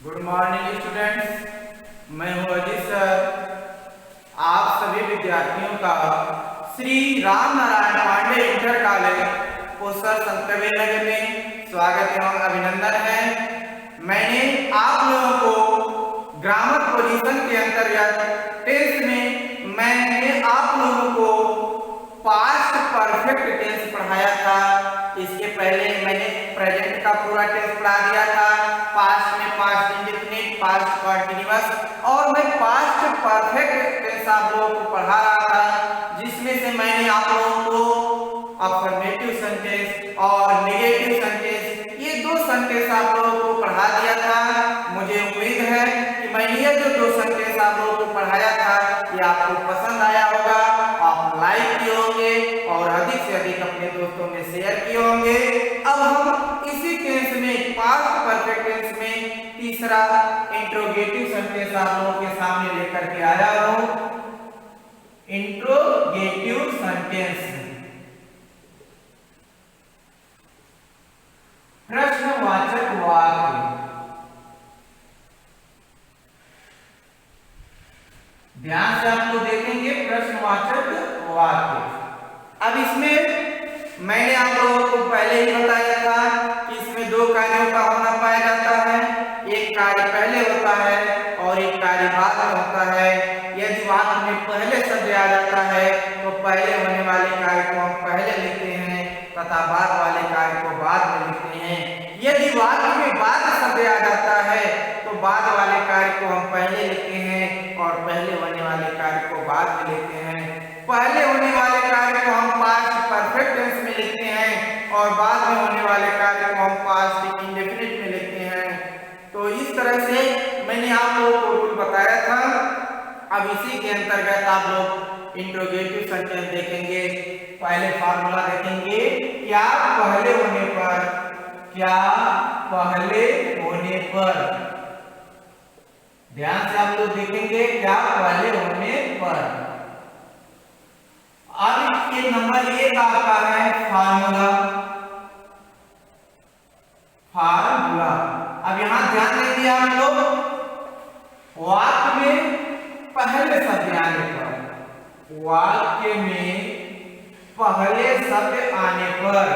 Good morning students, मैं हूँ Ajit sir. आप सभी विद्यार्थियों का श्री राम नारायण पांडे इंटर कॉलेज पोस्टर संतकबीरनगर में स्वागत एवं अभिनंदन है। मैंने आप लोगों को ग्रामर पोजीशन के अंतर्गत टेंस में मैंने आप लोगों को पास्ट परफेक्ट टेंस पढ़ाया था। इसके पहले मैंने प्रेजेंट का पूरा टेंस पढ़ा दिया था। पास्ट में पास्ट इंडेफिनिट, पास्ट कंटीन्यूअस और मैं पास्ट परफेक्ट टेंस आप लोगों को पढ़ा रहा था, जिसमें से मैंने आप लोगों को अफर्मेटिव सेंटेंस और नेगेटिव सेंटेंस ये दो सेंटेंस आप लोगों को पढ़ा दिया था। मुझे उम्मीद है कि मैंने ये जो दो सेंटेंस आप लोगों को पढ़ाया था ये आपको पसंद आया होगा, आप लाइक किए होंगे और अधिक से अधिक अपने दोस्तों में शेयर किए होंगे। अब हम इसी टेंस में पास्ट परफेक्ट टेंस में तीसरा इंट्रोगेटिव सेंटेंस आप लोगों के सामने लेकर के आया हूं। इंट्रोगेटिव सेंटेंस प्रश्नवाचक वाक्य। ध्यान से आप लोग देखेंगे प्रश्नवाचक वाक्य। अब इसमें मैंने आप लोगों को पहले ही बताया था कि इसमें दो कार्यों का होना पाया जाता है। एक कार्य पहले होता है और एक कार्य बाद में होता है। यदि वाक्य में पहले शब्द आ जाता है तो पहले होने वाले कार्य को हम पहले लिखते हैं तथा बाद वाले कार्य को बाद में लिखते हैं। यदि वाक्य में बाद शब्द आ जाता है तो बाद वाले कार्य को हम पहले लिखते हैं और पहले होने वाले कार्य को बाद में लिखते हैं। पहले होने वाले कार्य को हम पास्ट परफेक्ट टेंस में लिखते हैं और बाद में होने वाले कार्य को हम पास्ट इंडेफिनिट में लिखते हैं। तो इस तरह से मैंने आप लोगों को रूल बताया था। अब इसी के अंतर्गत आप लोग इंट्रोगेटिव सेंटेंस देखेंगे। पहले फार्मूला देखेंगे, क्या पहले होने पर, क्या पहले होने पर। ध्यान से आप लोग देखेंगे, क्या पहले होने पर। अब ये नंबर एक आपका है फार्मूला। फार्मूला अब यहां ध्यान देंगे आप लोग, वाक्य में पहले शब्द आने पर, वाक्य में पहले शब्द आने पर,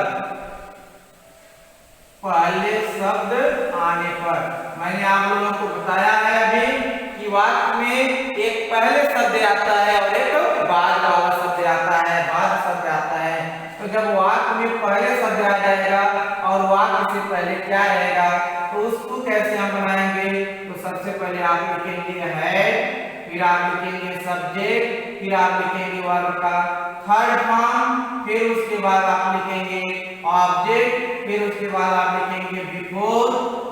पहले शब्द आने पर मैंने आप लोगों को बताया है अभी कि वाक्य में एक पहले शब्द आता है और एक बाद वाला शब्द आता है, बाद शब्द आता है। तो जब वाक्य में पहले शब्द आ जाएगा और वाक्य से पहले क्या रहेगा तो उसको कैसे हम बनाएंगे। तो सबसे पहले आप लिखेंगे हेड, फिर आप लिखेंगे सब्जेक्ट, फिर आप लिखेंगे वर्ब का थर्ड फॉर्म, फिर उसके बाद आप लिखेंगे ऑब्जेक्ट, फिर उसके बाद आप लिखेंगे बिफोर,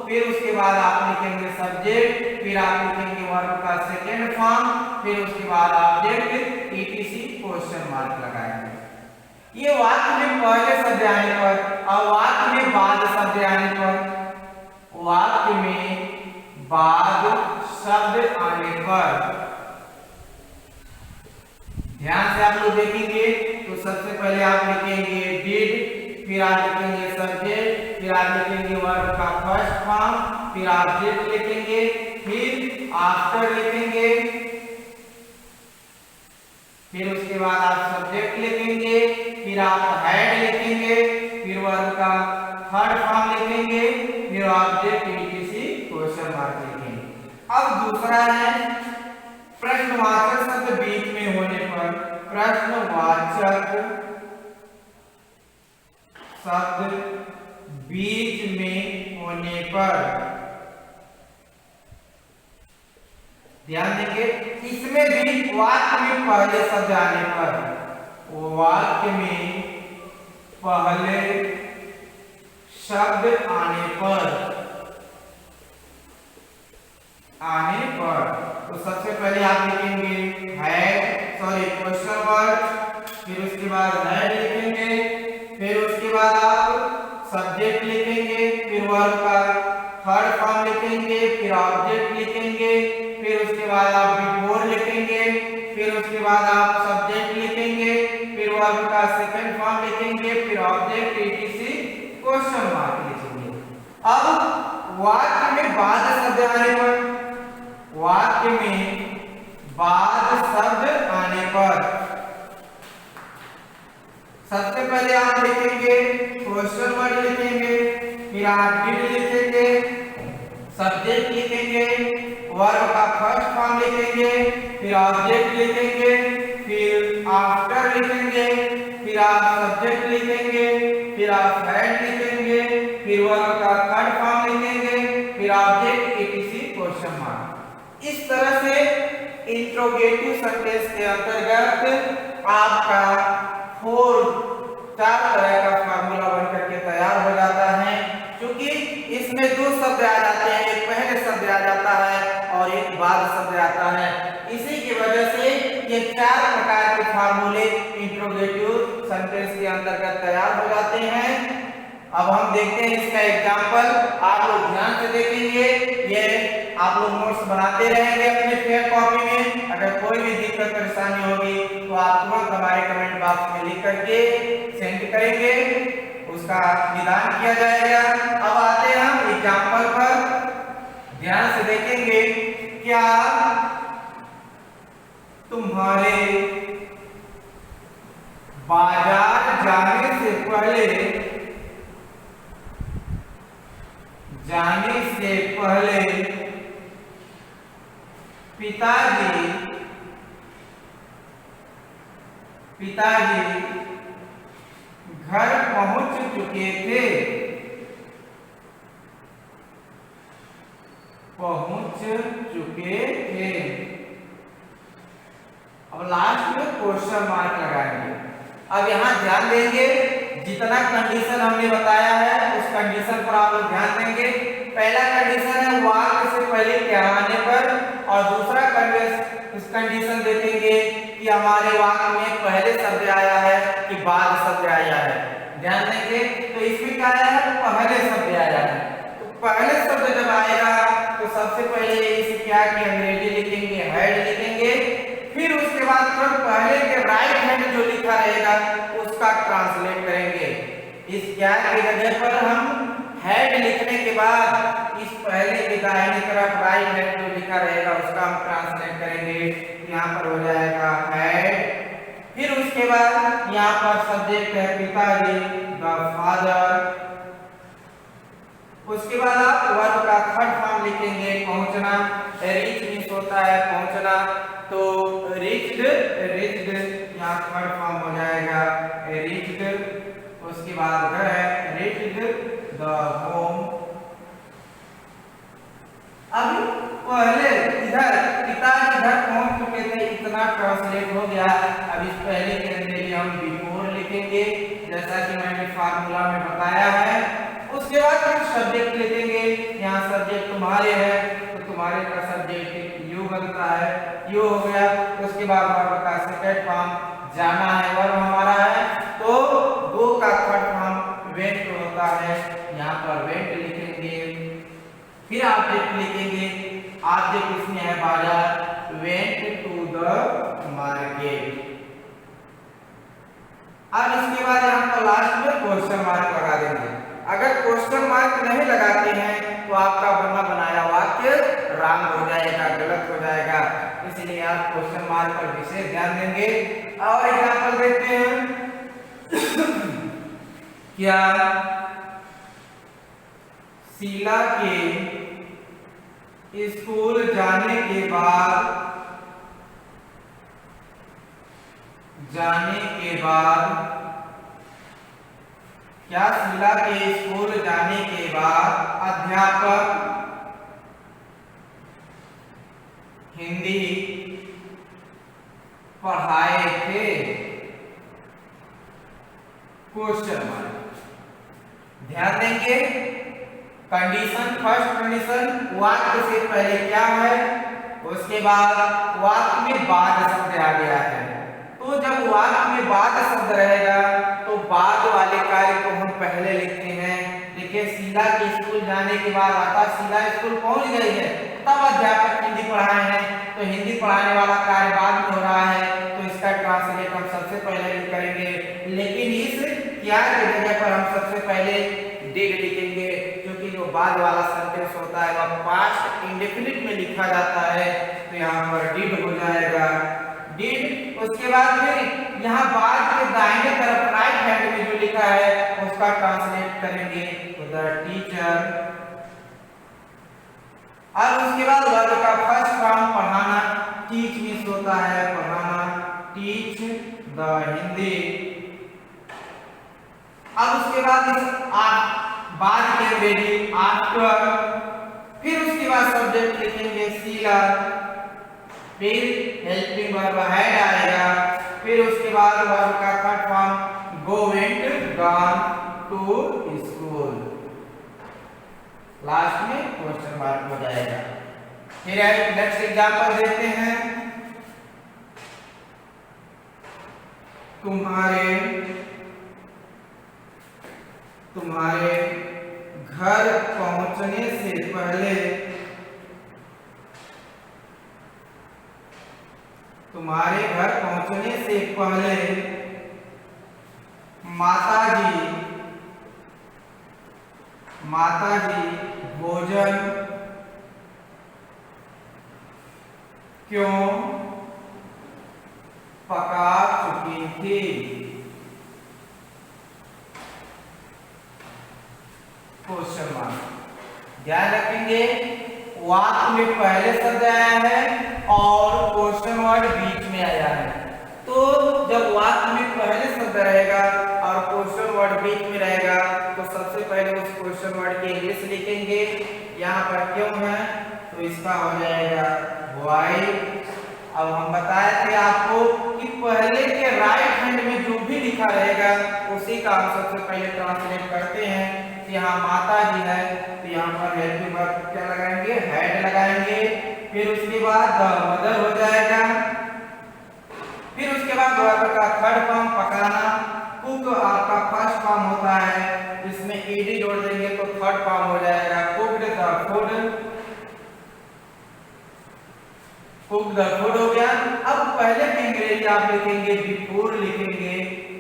फिर उसके बाद आप लिखेंगे सब्जेक्ट, फिर आप लिखेंगे वर्ब का सेकंड फॉर्म, फिर उसके बाद ऑब्जेक्ट ईटीसी क्वेश्चन मार्क लगाएंगे। ये वाक्य में पहले शब्द आने पर और वाक्य में बाद शब्द आने पर, वाक्य में बाद शब्द आने पर ध्यान से आप लोग देखेंगे तो सबसे पहले आप लिखेंगे डिड, फिर आप लिखेंगे सब्जेक्ट, फिर आप लिखेंगे वर्ब का फर्स्ट फॉर्म, फिर ऑब्जेक्ट लिखेंगे, फिर आफ्टर लिखेंगे, फिर उसके बाद आप सब्जेक्ट लिखेंगे, फिर आप हेड लिखेंगे, फिर वर्ब का थर्ड फॉर्म लिखेंगे, फिर ऑब्जेक्ट ईटीसी क्वेश्चन मार्क लिखेंगे। अब दूसरा है प्रश्नवाचक शब्द बीच में होने पर, प्रश्नवाचक शब्द बीच में होने पर ध्यान देंगे, इसमें भी वाक्य में पहले शब्द आने पर, वाक्य में पहले शब्द आने पर, तो सबसे पहले आप लिखेंगे हेड, सॉरी क्वेश्चन वर्ड, फिर उसके बाद हेड लिखेंगे, फिर उसके बाद आप सब्जेक्ट लिखेंगे, फिर वर्ब का थर्ड फॉर्म लिखेंगे, फिर ऑब्जेक्ट लिखेंगे, फिर उसके बाद आप बिफोर लिखेंगे, फिर उसके बाद आप सब्जेक्ट लिखेंगे, फिर वर्ब का सेकंड फॉर्म लिखेंगे, फिर ऑब्जेक्ट ईटीसी क्वेश्चन मार्क लिखेंगे। अब वाक्य में बाद शब्द आने पर, वाक्य में बाद शब्द आने पर सबसे पहले आप लिखेंगे क्वेश्चन वर्ड लिखेंगे, फिर आप डिड लिखेंगे, सब्जेक्ट लिखेंगे, वर्ब का फर्स्ट फॉर्म लिखेंगे, फिर ऑब्जेक्ट लिखेंगे, फिर आफ्टर लिखेंगे, फिर आप सब्जेक्ट लिखेंगे, फिर आप हैड लिखेंगे, फिर वर्ब का थर्ड फॉर्म लिखेंगे, फिर ऑब्जेक्ट किसी क्वेश्चन मार्क। इस तरह से इंट्रोगेटिव सेंटेंस के अंतर्गत आपका चार तरह का फार्मूला बनकर के तैयार हो जाता है। क्योंकि इसमें दो शब्द आ जाते हैं, एक पहले शब्द आ जाता है और एक बाद शब्द आता है। इसी की वजह से ये चार प्रकार के फार्मूले इंट्रोगेटिव सेंटेंस के अंतर्गत तैयार हो जाते हैं। अब हम देखते हैं इसका एग्जांपल, आप लोग ध्यान से देखेंगे, ये आप लोग नोट्स बनाते रहेंगे अपने पेन कॉपी में। अगर कोई भी दिक्कत परेशानी होगी तो आप तुरंत हमारे कमेंट बॉक्स में लिख करके सेंड करेंगे, उसका निदान किया जाएगा। अब आते हैं हम एग्जांपल पर, ध्यान से देखेंगे। क्या तुम्हारे बाजार जाने से पहले पिताजी घर पहुंच चुके थे? अब लास्ट में क्वेश्चन मार्क लगाएंगे। अब यहाँ ध्यान देंगे, जितना कंडीशन हमने बताया है उस कंडीशन पर आप लोग ध्यान देंगे। पहला कंडीशन है वाक्य से पहले क्या आने पर, और दूसरा कंडीशन देखेंगे कि हमारे वाक्य में पहले शब्द आया है कि बाद शब्द आया है। ध्यान देंगे, तो इसमें क्या आया है, पहले शब्द आया है। तो पहले शब्द जब आएगा तो सबसे पहले इसे क्या कि अंग्रेजी लिखेंगे, हेड लिखेंगे, फिर उसके बाद तुरंत पहले के राइट हैंड जो लिखा रहेगा उसका ट्रांसलेट करेंगे। इस क्या की जगह पर हम हेड लिखने के बाद इस पहले के दाहिनी तरफ राइट हैंड जो लिखा रहेगा उसका हम ट्रांसलेट करेंगे। यहाँ पर हो जाएगा हेड, फिर उसके बाद यहाँ पर सब्जेक्ट है पिताजी, द फादर। उसके बाद आप वर्ब का थर्ड फॉर्म लिखेंगे, पहुंचना। रीच मीन्स होता है पहुंचना, तो रीच्ड यहाँ थर्ड फॉर्म हो जाएगा रीच्ड। उसके बाद घर है रीच्ड द होम। अब पहले इधर पिताजी घर पहुंच चुके थे, इतना ट्रांसलेट हो गया। अब इस पहले के अंदर हम बिफोर लिखेंगे, जैसा कि मैंने फार्मूला में बताया है। उसके बाद हम सब्जेक्ट लिखेंगे, यहाँ सब्जेक्ट तुम्हारे है तो तुम्हारे का सब्जेक्ट यू बनता है, यू हो गया। उसके बाद वर्ब का सेकंड फॉर्म जाना है, वर्ब हमारा है, तो गो का थर्ड फॉर्म वेंट होता है, यहाँ पर वेंट लिखेंगे। फिर ऑब्जेक्ट लिखेंगे, ऑब्जेक्ट इसमें है बाजार, वेंट टू द मार्केट। अब इसके बाद यहाँ पर लास्ट में क्वेश्चन मार्क लगा देंगे। अगर क्वेश्चन मार्क नहीं लगाते हैं तो आपका बना बनाया वाक्य रॉन्ग हो जाएगा, गलत हो जाएगा। इसलिए आप क्वेश्चन मार्क पर विशेष ध्यान देंगे। और एग्जांपल देखते हैं। क्या शीला के स्कूल जाने के बाद क्या शीला के स्कूल जाने के बाद अध्यापक हिंदी पढ़ाए थे? Question mark. ध्यान देंगे, कंडीशन, फर्स्ट कंडीशन वाक्य से पहले क्या है, उसके बाद वाक्य में बाद शब्द आ गया है। तो जब वाक्य में बाद शब्द रहेगा तो बाद वाले कार्य को हम पहले लिखते हैं। देखिए, शीला के स्कूल जाने के बाद आता, शीला स्कूल पहुंच गई है, तब अध्यापक हिंदी पढ़ाए हैं, तो हिंदी पढ़ाने वाला कार्य बाद में हो रहा है, तो इसका ट्रांसलेट हम सबसे पहले करेंगे। लेकिन इस क्या की जगह पर हम सबसे पहले डिड लिखेंगे, क्योंकि जो जो बाद वाला सेंटेंस होता है वह पास्ट इंडेफिनिट में लिखा जाता है, तो यहाँ पर डिड हो जाएगा डिड। उसके बाद फिर यहाँ बाद के दाहिने तरफ राइट हैंड में जो लिखा है उसका ट्रांसलेट करेंगे तो द टीचर। अब उसके बाद वर्ब का फर्स्ट फॉर्म पढ़ाना, टीच मीन्स होता है पढ़ाना, टीच द हिंदी। अब उसके बाद बाद के रेडी आफ्टर, फिर उसके बाद सब्जेक्ट लिखेंगे सीला, फिर हेल्पिंग वर्ब हैड आएगा, फिर उसके बाद वर्ब का third form go went gone to school, last में क्वेश्चन मार्क हो जाएगा। फिर नेक्स्ट एग्जांपल देखते हैं। तुम्हारे घर पहुंचने से पहले, तुम्हारे घर पहुंचने से पहले माताजी भोजन क्यों पका चुकी थी। Question mark. ध्यान रखेंगे वाक्य में पहले शब्द आया है और क्वेश्चन वर्ड बीच में आया है, तो जब वाक्य में पहले शब्द रहेगा और क्वेश्चन वर्ड बीच में रहेगा तो सबसे पहले उस क्वेश्चन वर्ड की इंग्लिश लिखेंगे। यहाँ पर क्यों है तो इसका हो जाएगा व्हाई। अब हम बताए थे आपको कि पहले के राइट हैंड में जो भी लिखा रहेगा उसी का हम सबसे पहले ट्रांसलेट करते हैं। यहाँ माता जी है तो यहाँ पर हेल्पिंग वर्ब क्या लगाएंगे, हेड लगाएंगे। फिर उसके बाद द मदर हो जाएगा। फिर उसके बाद वर्ब का थर्ड फॉर्म पकाना, कुक आपका फर्स्ट फॉर्म होता है, इसमें ईडी जोड़ देंगे तो थर्ड फॉर्म हो जाएगा cooked the food, cook the food हो गया। अब पहले के इंग्रेजी आप लिखेंगे बिफोर लिखेंगे,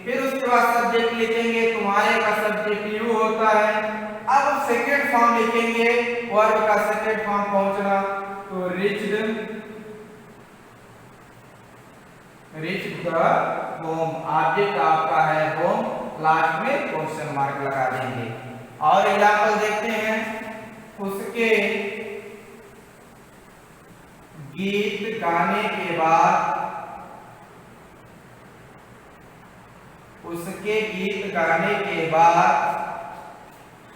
फिर उसके बाद सब्जेक्ट लिखेंगे, तुम्हारे का सब्जेक्ट यू होता है। अब सेकंड फॉर्म लिखेंगे, वर्ब का सेकंड फॉर्म पहुंचना तो रीच्ड द होम, ऑब्जेक्ट आपका है होम, लास्ट में क्वेश्चन मार्क लगा देंगे। और एग्जांपल देखते हैं। उसके गीत गाने के बाद, उसके गीत गाने के बाद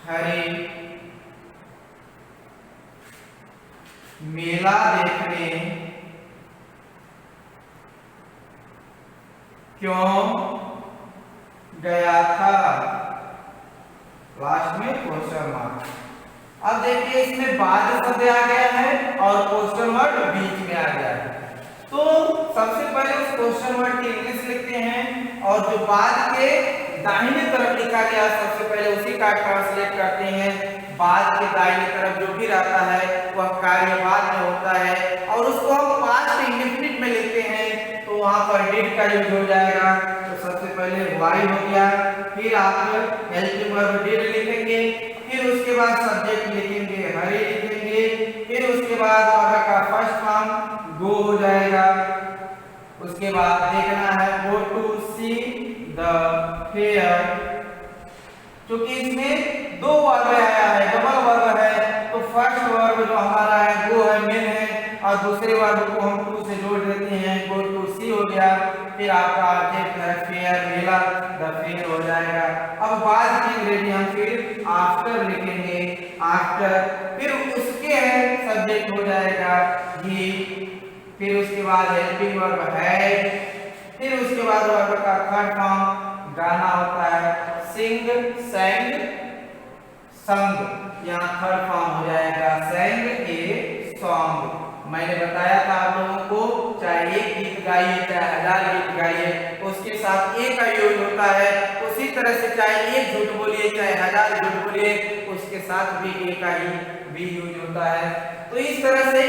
हरी मेला देखने क्यों गया था, लास्ट में क्वेश्चन मार्क। अब देखिए इसमें बाद शब्द आ गया है और क्वेश्चन वर्ड बीच में आ गया है, तो सबसे पहले उस क्वेश्चन वर्ड की इंग्लिश लिखते हैं और जो बाद के दाहिने तरफ लिखा गया सबसे पहले उसी का ट्रांसलेट करते हैं। बाद के दाहिने तरफ जो भी रहता है वह कार्यवाद में होता है और उसको हम पास्ट इंडेफिनिट में लिखते हैं, तो वहां पर डिड का यूज हो जाएगा। तो सबसे पहले वाई हो गया, फिर आप हेल्पिंग वर्ब डिड लिखेंगे, फिर उसके बाद सब्जेक्ट लिखेंगे हरी लिखेंगे, फिर उसके बाद वर्ब का फर्स्ट फॉर्म गो हो जाएगा। उसके बाद देखना है go to see the fair, क्योंकि इसमें दो वर्ब आया है, डबल वर्ब है, तो फर्स्ट वर्ब जो हमारा है गो है मेन है और दूसरे वर्ब को हम टू से जोड़ देते हैं, गो टू सी हो गया। फिर आपका ऑब्जेक्ट है फेयर मेला, द फेयर हो जाएगा। अब बाद की इंग्रेडिएंट फिर आफ्टर लिखेंगे, आफ्टर, फिर उसके है सब्जेक्ट हो जाएगा ही, फिर उसके बाद हेल्पिंग वर्ब है, फिर उसके बाद वर्ब का थर्ड फॉर्म गाना होता है, सिंग sang संग, यहाँ थर्ड फॉर्म हो जाएगा sang ए सॉन्ग। मैंने बताया था आप लोगों को चाहे एक गीत गाइए चाहे 1000 गीत गाइए उसके साथ एक का यूज होता है, उसी तरह से चाहे एक झूठ बोलिए चाहे 1000 झूठ बोलिए उसके साथ भी एक का ही भी यूज होता है। तो इस तरह से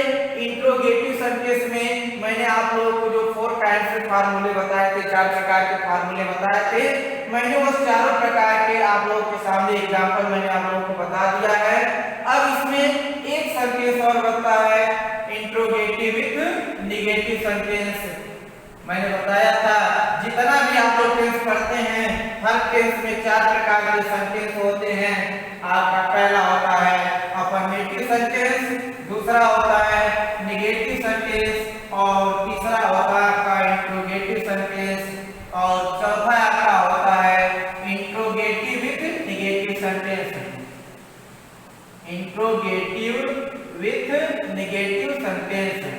इंट्रोगेटिव सेंटेंस में मैंने आप लोगों को जो 4 टाइप्स के फार्मूले बताए थे, 4 प्रकार के फार्मूले बताए थे, मैंने उस चारों प्रकार के आप लोगों के सामने एग्जांपल मैंने आप लोगों को बता दिया है। अब इसमें एक सेंटेंस और बनता है इंट्रोगेटिव विथ नेगेटिव सेंटेंस। मैंने बताया था जितना भी आप लोग टेंस पढ़ते हैं हर टेंस में 4 प्रकार के सेंटेंस होते हैं। आपका पहला होता है अफर्मेटिव सेंटेंस, दूसरा होता है नेगेटिव सेंटेंस और तीसरा होता है आपका इंट्रोगेटिव सेंटेंस और चौथा आपका होता है interrogative with negative sentence. Interrogative with negative sentence.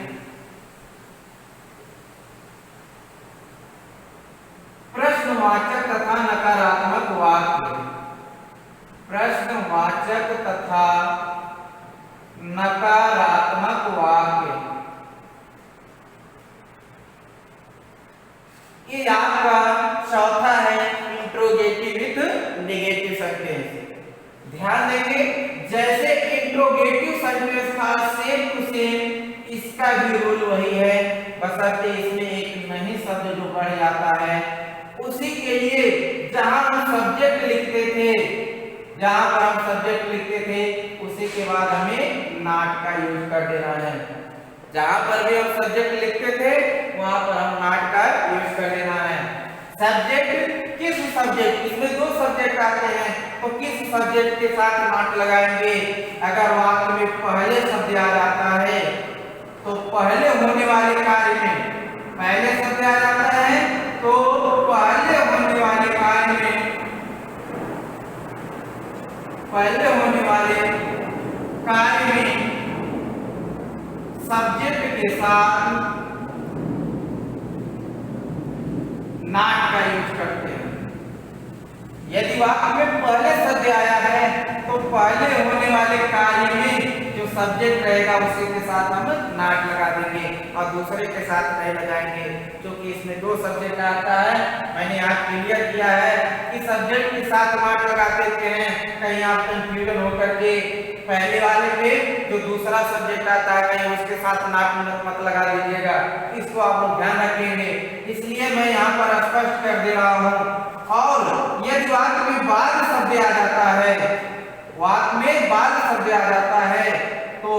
प्रश्नवाचक तथा नकारात्मक वाक्य। प्रश्नवाचक तथा नकारात्मक वाक्य ये आपका चौथा है इंट्रोगेटिव विथ नेगेटिव सेंटेंस। ध्यान देंगे जैसे इंट्रोगेटिव सेंटेंस था सेम टू सेम इसका भी रूल वही है, बशर्ते इसमें एक नहीं शब्द जो बढ़ जाता है। उसी के लिए जहां हम सब्जेक्ट लिखते थे, जहां पर हम सब्जेक्ट लिखते थे उसी के बाद हमें नॉट का यूज कर देना है। जहां पर भी हम सब्जेक्ट लिखते थे वहां पर हम नॉट का यूज कर देना है। सब्जेक्ट किस सब्जेक्ट, इसमें 2 सब्जेक्ट आते हैं तो किस सब्जेक्ट के साथ नॉट लगाएंगे। अगर वाक्य में पहले शब्द आ जाता है तो पहले होने वाले कार्य में पहले शब्द आ जाता है तो पहले होने वाले कार्य में पहले होने वाले कार्य में सब्जेक्ट के साथ नॉट का यूज करते हैं। यदि वाक्य में पहले शब्द आया है तो पहले होने वाले कार्य में जो सब्जेक्ट रहेगा उसी के साथ हम नॉट लगा देंगे और दूसरे के साथ नहीं लगाएंगे। क्योंकि इसमें 2 सब्जेक्ट आता है, मैंने यहाँ क्लियर किया है कि सब्जेक्ट के साथ नॉट लगा देते हैं, कहीं आप कंफ्यूजन होकर के पहले वाले पे जो दूसरा सब्जेक्ट आता है कहीं उसके साथ नॉट मत लगा दीजिएगा। इसको आप लोग ध्यान रखेंगे, इसलिए मैं यहाँ पर स्पष्ट कर दे रहा हूँ। और यदि वाक्य में बाद शब्द आ जाता है, वाक्य में बाद शब्द आ जाता है तो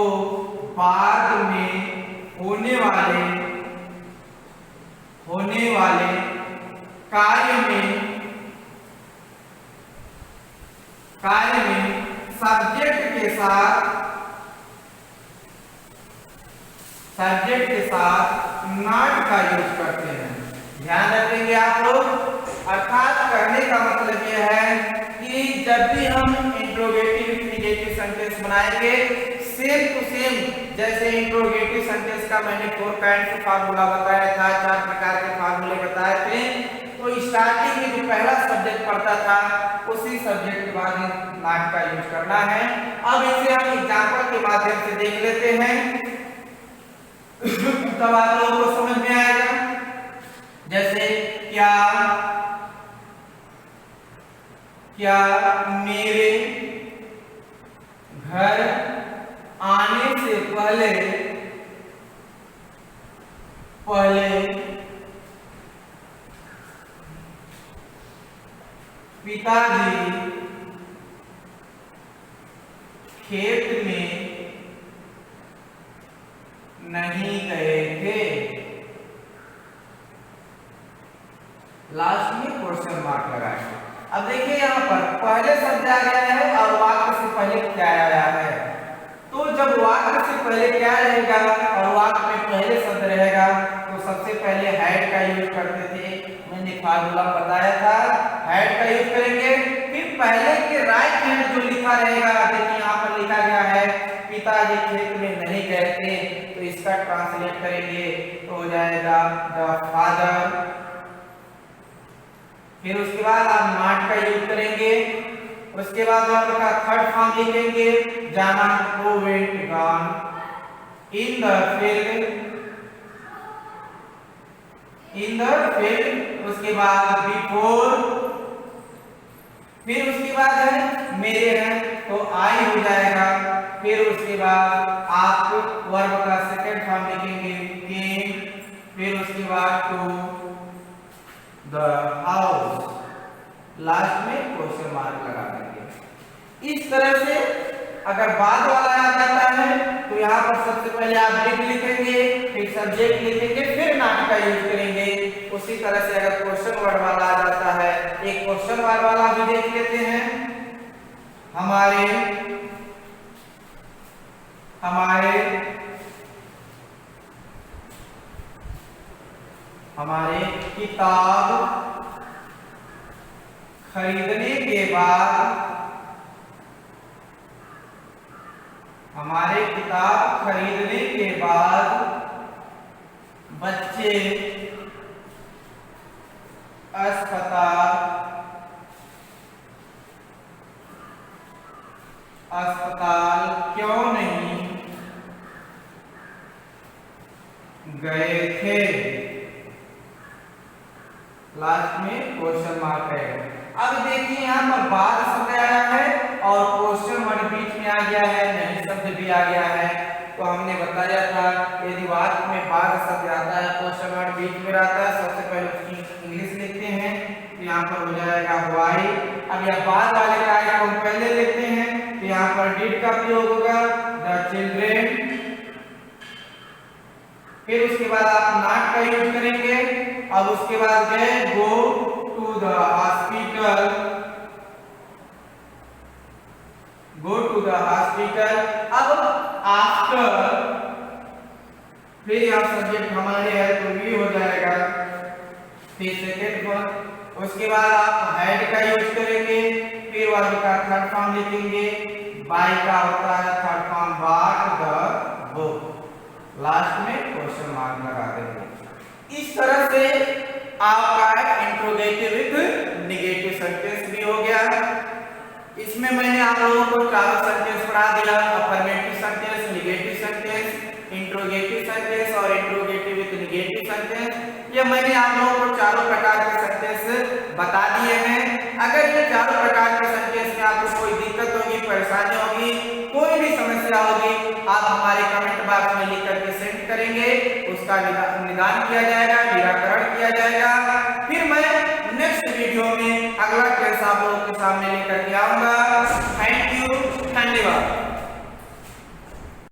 बाद में होने वाले कार्य में सब्जेक्ट के साथ नॉट का यूज करते हैं। ध्यान रखेंगे आप लोग। अर्थात कहने का मतलब यह है कि जब भी हम इंट्रोगेटिव नेगेटिव सेंटेंस बनाएंगे सेम टू सेम जैसे इंट्रोगेटिव सेंटेंस का मैंने 4 काइंड का फार्मूला बताया था, 4 प्रकार के फार्मूले बताए थे। तो स्टार्टिंग में जो पहला सब्जेक्ट पढ़ता था उसी सब्जेक्ट के बाद नॉट का यूज करना है। अब इसे हम एग्जांपल के माध्यम से देख लेते हैं तब आप लोगों को समझ में आएगा। जैसे क्या मेरे घर आने से पहले पिताजी खेत में नहीं गए थे। लास्ट में क्वेश्चन मार्क लगाएंगे। अब देखिए यहाँ पर पहले शब्द आ गया है और वाक्य से पहले क्या आया है। तो जब वाक्य से पहले क्या रहेगा और वाक्य में पहले शब्द रहेगा तो सबसे पहले हैड का यूज करते थे। मैंने फार्मूला बताया था, हैड का यूज करेंगे। फिर पहले के राइट हैंड जो लिखा रहेगा, देखिए यहाँ पर लिखा गया है पिताजी खेत में नहीं गए थे, तो इसका ट्रांसलेट करेंगे तो हो जाएगा द फादर। फिर उसके बाद आप नॉट का यूज करेंगे। उसके बाद आपका थर्ड फॉर्म लिखेंगे जाना हो went gone in the field. उसके बाद बिफोर, फिर उसके बाद है मेरे हैं तो आई हो जाएगा। फिर उसके बाद आप वर्ब का सेकंड फॉर्म लिखेंगे केम। फिर उसके बाद टू द हाउस, लास्ट में क्वेश्चन मार्क लगा देंगे। इस तरह से अगर बाद वाला आ जाता है तो यहाँ पर सबसे पहले आप डिड लिखेंगे, फिर सब्जेक्ट लिखेंगे, फिर नॉट का यूज करेंगे। उसी तरह से अगर क्वेश्चन वर्ड वाला आ जाता है, एक क्वेश्चन वर्ड वाला भी देख लेते हैं। हमारे किताब खरीदने के बाद, हमारे किताब खरीदने के बाद बच्चे अस्पताल क्यों नहीं गए थे। लास्ट में क्वेश्चन मार्क है। अब देखिए यहाँ पर बाद शब्द आया है और क्वेश्चन वर्ड बीच में आ गया है, नहीं शब्द भी आ गया है। तो हमने बताया था यदि वाक्य में बाद शब्द आता है, क्वेश्चन वर्ड बीच में रहता है, सबसे पहले उसकी इंग्लिश लिखते हैं, तो यहाँ पर हो जाएगा व्हाई। अब यह बाद वाले कार्य को हम पहले लिखते हैं, तो यहाँ पर डिड का प्रयोग होगा, द चिल्ड्रेन। फिर उसके बाद आप नॉट का यूज करेंगे। अब उसके बाद गए go to the hospital, go to the hospital. अब आफ्टर, फिर यहाँ सब्जेक्ट हमारे है तो भी हो जाएगा। फिर सेकेंड वन, उसके बाद आप हैड का यूज करेंगे, फिर वर्ब का थर्ड फॉर्म लिखेंगे, बाय का होता है third form bought the book. Last में क्वेश्चन मार्क लगा देंगे। इस तरह से आपका इंट्रोगेटिव विद नेगेटिव सेंटेंस भी हो गया। इसमें मैंने आप लोगों को चारों सेंटेंस पढ़ा दिया, affirmative sentence, negative sentence, interrogative sentence और इंट्रोगेटिव विद नेगेटिव सेंटेंस। ये मैंने आप लोगों को चारों प्रकार के सेंटेंस बता दिए हैं। अगर ये चारों प्रकार के सेंटेंस में आपको कोई दिक्कत होगी, परेशानी होगी, कोई भी समस्या होगी, आप हमारे कमेंट बॉक्स में लिख करके सेंड करेंगे, उसका निदान किया जाएगा।